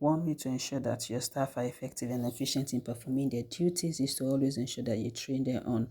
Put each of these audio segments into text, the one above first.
one way to ensure that your staff are effective and efficient in performing their duties is to always ensure that you train them on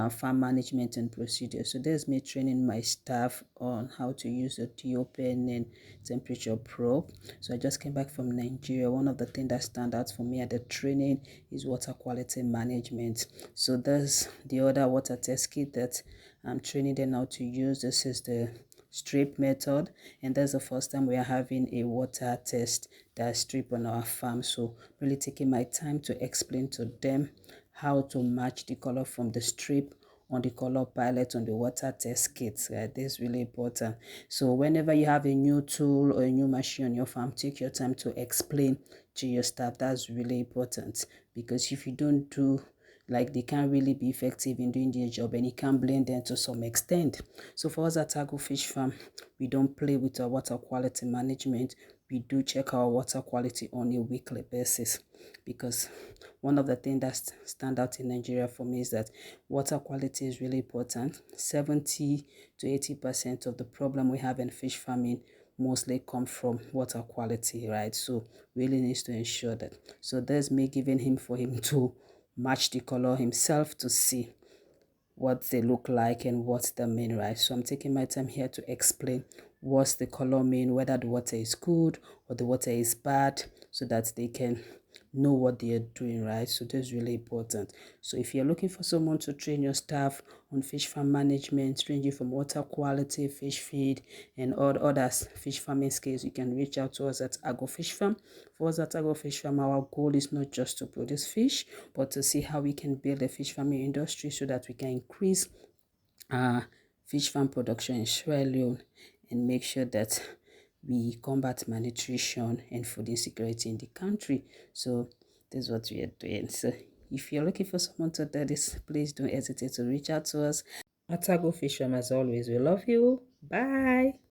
farm management and procedures. So there's me training my staff on how to use a open and temperature probe. So I just came back from Nigeria. One of the things that stand out for me at the training is water quality management. So there's the other water test kit that I'm training them how to use. This is the strip method, and that's the first time we are having a water test that's strip on our farm. So really taking my time to explain to them how to match the color from the strip on the color palette on the water test kits. Right? This is really important. So whenever you have a new tool or a new machine on your farm, take your time to explain to your staff. That's really important, because if you don't do, like, they can't really be effective in doing their job, and you can blame them to some extent. So for us at Tago Fish Farm, we don't play with our water quality management. We do check our water quality on a weekly basis, because one of the things that stand out in Nigeria for me is that water quality is really important. 70 to 80% of the problem we have in fish farming mostly come from water quality, right? So really needs to ensure that. So there's me giving him for him to match the color himself to see what they look like and what's the mean, right? So I'm taking my time here to explain what's the color mean, whether the water is good or the water is bad, so that they can know what they are doing, right? So this is really important. So if you're looking for someone to train your staff on fish farm management, ranging from water quality, fish feed, and all other fish farming skills, you can reach out to us at Agro Fish Farm. For us at Agro Fish Farm, our goal is not just to produce fish, but to see how we can build a fish farming industry so that we can increase fish farm production in Sierra Leone and make sure that we combat malnutrition and food insecurity in the country. So this is what we are doing. So if you're looking for someone to do this, please don't hesitate to reach out to us. At Tago Fish Farm, as always, we love you. Bye.